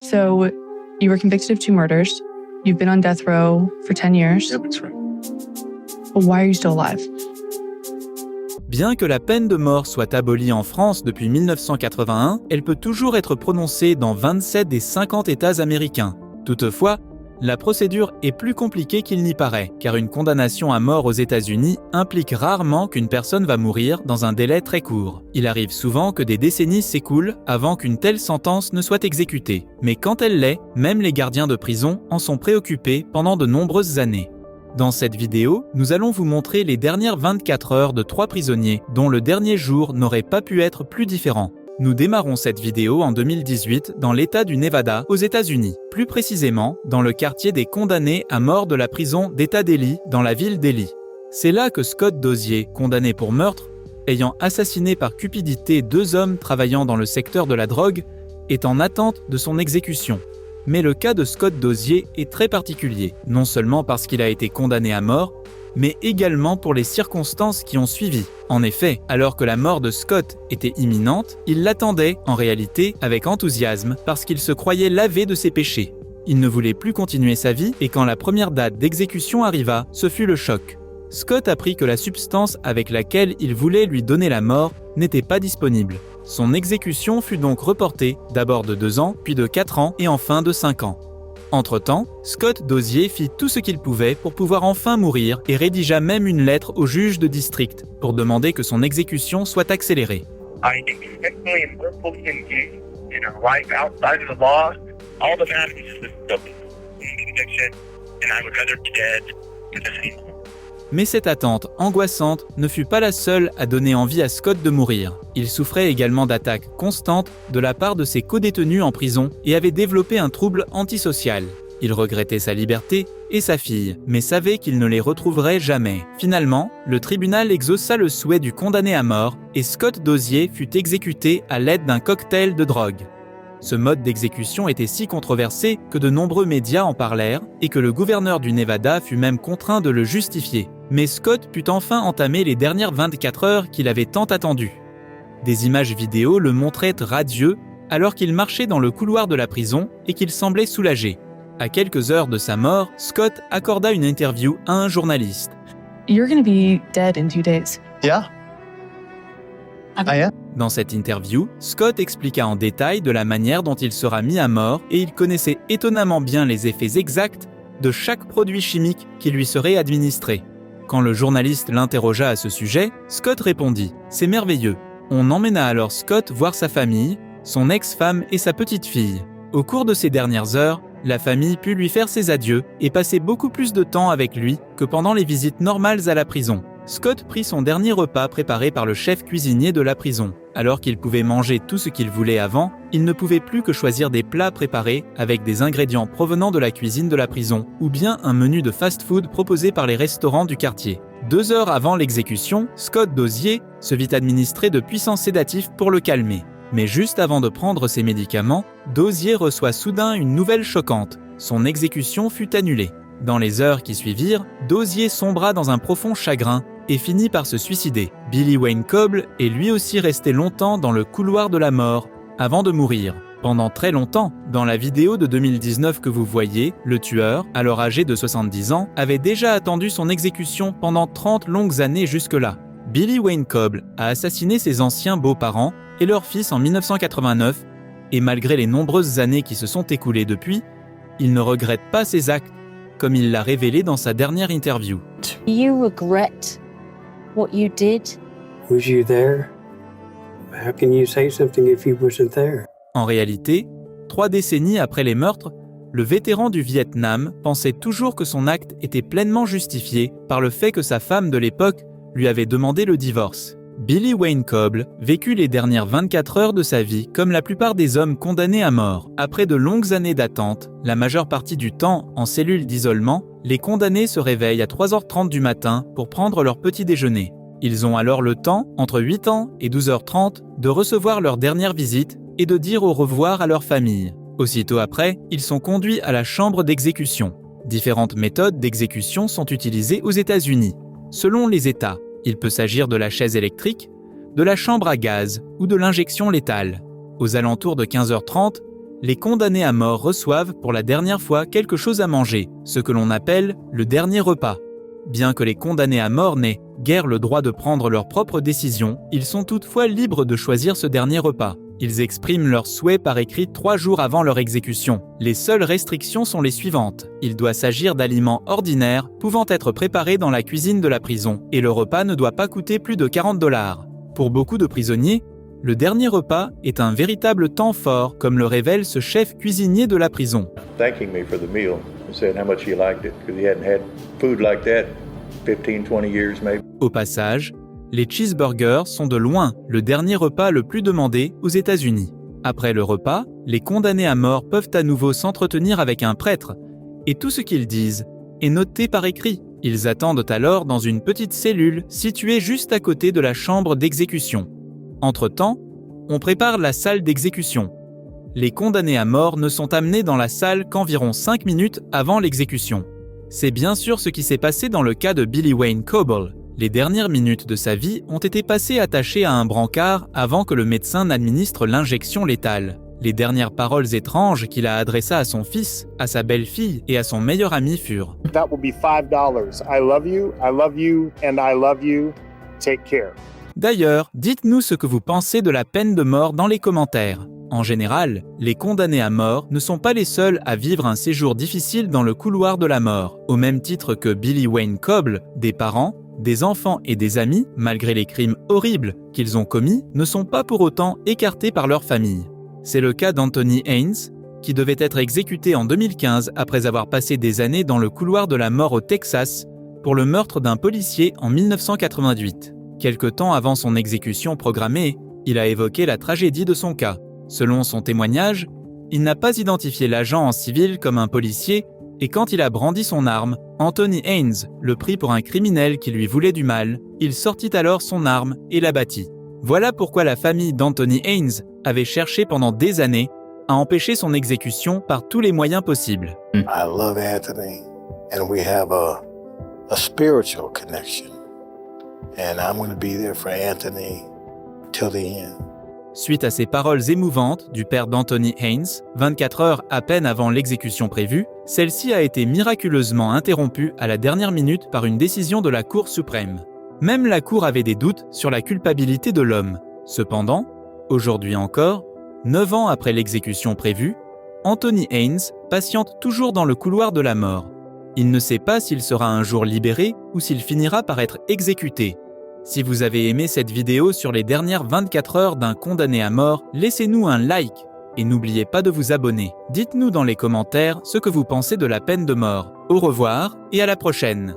So, you were convicted of 2 murders. You've been on death row for 10 years. Yep, that's right. But why are you still alive? Bien que la peine de mort soit abolie en France depuis 1981, elle peut toujours être prononcée dans 27 des 50 États américains. Toutefois, la procédure est plus compliquée qu'il n'y paraît, car une condamnation à mort aux États-Unis implique rarement qu'une personne va mourir dans un délai très court. Il arrive souvent que des décennies s'écoulent avant qu'une telle sentence ne soit exécutée. Mais quand elle l'est, même les gardiens de prison en sont préoccupés pendant de nombreuses années. Dans cette vidéo, nous allons vous montrer les dernières 24 heures de 3 prisonniers dont le dernier jour n'aurait pas pu être plus différent. Nous démarrons cette vidéo en 2018 dans l'État du Nevada, aux États-Unis. Plus précisément, dans le quartier des condamnés à mort de la prison d'État d'Ely, dans la ville d'Ely. C'est là que Scott Dozier, condamné pour meurtre, ayant assassiné par cupidité 2 hommes travaillant dans le secteur de la drogue, est en attente de son exécution. Mais le cas de Scott Dozier est très particulier, non seulement parce qu'il a été condamné à mort, mais également pour les circonstances qui ont suivi. En effet, alors que la mort de Scott était imminente, il l'attendait, en réalité, avec enthousiasme, parce qu'il se croyait lavé de ses péchés. Il ne voulait plus continuer sa vie, et quand la première date d'exécution arriva, ce fut le choc. Scott apprit que la substance avec laquelle il voulait lui donner la mort n'était pas disponible. Son exécution fut donc reportée, d'abord de 2 ans, puis de 4 ans, et enfin de 5 ans. Entre-temps, Scott Dozier fit tout ce qu'il pouvait pour pouvoir enfin mourir et rédigea même une lettre au juge de district pour demander que son exécution soit accélérée. I expectantly and willfully engaged in a life outside of the law, all the values of conviction, and I would rather be dead than the same. Mais cette attente angoissante ne fut pas la seule à donner envie à Scott de mourir. Il souffrait également d'attaques constantes de la part de ses codétenus en prison et avait développé un trouble antisocial. Il regrettait sa liberté et sa fille, mais savait qu'il ne les retrouverait jamais. Finalement, le tribunal exauça le souhait du condamné à mort et Scott Dozier fut exécuté à l'aide d'un cocktail de drogue. Ce mode d'exécution était si controversé que de nombreux médias en parlèrent et que le gouverneur du Nevada fut même contraint de le justifier. Mais Scott put enfin entamer les dernières 24 heures qu'il avait tant attendues. Des images vidéo le montraient radieux alors qu'il marchait dans le couloir de la prison et qu'il semblait soulagé. À quelques heures de sa mort, Scott accorda une interview à un journaliste. You're going to be dead in 2 days. Yeah, I am. Dans cette interview, Scott expliqua en détail de la manière dont il sera mis à mort et il connaissait étonnamment bien les effets exacts de chaque produit chimique qui lui serait administré. Quand le journaliste l'interrogea à ce sujet, Scott répondit « C'est merveilleux ». On emmena alors Scott voir sa famille, son ex-femme et sa petite-fille. Au cours de ces dernières heures, la famille put lui faire ses adieux et passer beaucoup plus de temps avec lui que pendant les visites normales à la prison. Scott prit son dernier repas préparé par le chef cuisinier de la prison. Alors qu'il pouvait manger tout ce qu'il voulait avant, il ne pouvait plus que choisir des plats préparés avec des ingrédients provenant de la cuisine de la prison, ou bien un menu de fast-food proposé par les restaurants du quartier. 2 heures avant l'exécution, Scott Dozier se vit administrer de puissants sédatifs pour le calmer. Mais juste avant de prendre ses médicaments, Dozier reçoit soudain une nouvelle choquante. Son exécution fut annulée. Dans les heures qui suivirent, Dozier sombra dans un profond chagrin et finit par se suicider. Billy Wayne Coble est lui aussi resté longtemps dans le couloir de la mort avant de mourir. Pendant très longtemps, dans la vidéo de 2019 que vous voyez, le tueur, alors âgé de 70 ans, avait déjà attendu son exécution pendant 30 longues années jusque-là. Billy Wayne Coble a assassiné ses anciens beaux-parents et leur fils en 1989, et malgré les nombreuses années qui se sont écoulées depuis, il ne regrette pas ses actes, comme il l'a révélé dans sa dernière interview. Do you regret what you did? Was you there? How can you say something if you wasn't there? En réalité, 3 décennies après les meurtres, le vétéran du Vietnam pensait toujours que son acte était pleinement justifié par le fait que sa femme de l'époque lui avait demandé le divorce. Billy Wayne Coble vécut les dernières 24 heures de sa vie comme la plupart des hommes condamnés à mort. Après de longues années d'attente, la majeure partie du temps en cellule d'isolement, les condamnés se réveillent à 3h30 du matin pour prendre leur petit déjeuner. Ils ont alors le temps, entre 8 ans et 12h30, de recevoir leur dernière visite et de dire au revoir à leur famille. Aussitôt après, ils sont conduits à la chambre d'exécution. Différentes méthodes d'exécution sont utilisées aux États-Unis. Selon les États, il peut s'agir de la chaise électrique, de la chambre à gaz ou de l'injection létale. Aux alentours de 15h30, les condamnés à mort reçoivent pour la dernière fois quelque chose à manger, ce que l'on appelle le dernier repas. Bien que les condamnés à mort n'aient guère le droit de prendre leurs propres décisions, ils sont toutefois libres de choisir ce dernier repas. Ils expriment leurs souhaits par écrit 3 jours avant leur exécution. Les seules restrictions sont les suivantes. Il doit s'agir d'aliments ordinaires pouvant être préparés dans la cuisine de la prison, et le repas ne doit pas coûter plus de 40 $. Pour beaucoup de prisonniers, le dernier repas est un véritable temps fort, comme le révèle ce chef cuisinier de la prison. Thanking me for the meal and saying how much he liked it, because he hadn't had food like that 15, 20 years maybe. Au passage, les cheeseburgers sont de loin le dernier repas le plus demandé aux États-Unis. Après le repas, les condamnés à mort peuvent à nouveau s'entretenir avec un prêtre, et tout ce qu'ils disent est noté par écrit. Ils attendent alors dans une petite cellule située juste à côté de la chambre d'exécution. Entre-temps, on prépare la salle d'exécution. Les condamnés à mort ne sont amenés dans la salle qu'environ 5 minutes avant l'exécution. C'est bien sûr ce qui s'est passé dans le cas de Billy Wayne Coble. Les dernières minutes de sa vie ont été passées attachées à un brancard avant que le médecin n'administre l'injection létale. Les dernières paroles étranges qu'il a adressées à son fils, à sa belle-fille et à son meilleur ami furent « That will be $5. I love you, and I love you. Take care. » D'ailleurs, dites-nous ce que vous pensez de la peine de mort dans les commentaires. En général, les condamnés à mort ne sont pas les seuls à vivre un séjour difficile dans le couloir de la mort. Au même titre que Billy Wayne Coble, des parents, des enfants et des amis, malgré les crimes horribles qu'ils ont commis, ne sont pas pour autant écartés par leur famille. C'est le cas d'Anthony Haynes, qui devait être exécuté en 2015 après avoir passé des années dans le couloir de la mort au Texas pour le meurtre d'un policier en 1988. Quelque temps avant son exécution programmée, il a évoqué la tragédie de son cas. Selon son témoignage, il n'a pas identifié l'agent en civil comme un policier et quand il a brandi son arme, Anthony Haynes le prit pour un criminel qui lui voulait du mal. Il sortit alors son arme et l'abattit. Voilà pourquoi la famille d'Anthony Haynes avait cherché pendant des années à empêcher son exécution par tous les moyens possibles. I love Anthony and we have a spiritual connection. And I'm going to be there for Anthony till the end. Suite à ces paroles émouvantes du père d'Anthony Haynes, 24 heures à peine avant l'exécution prévue, celle-ci a été miraculeusement interrompue à la dernière minute par une décision de la Cour suprême. Même la Cour avait des doutes sur la culpabilité de l'homme. Cependant, aujourd'hui encore, 9 ans après l'exécution prévue, Anthony Haynes patiente toujours dans le couloir de la mort. Il ne sait pas s'il sera un jour libéré ou s'il finira par être exécuté. Si vous avez aimé cette vidéo sur les dernières 24 heures d'un condamné à mort, laissez-nous un like et n'oubliez pas de vous abonner. Dites-nous dans les commentaires ce que vous pensez de la peine de mort. Au revoir et à la prochaine.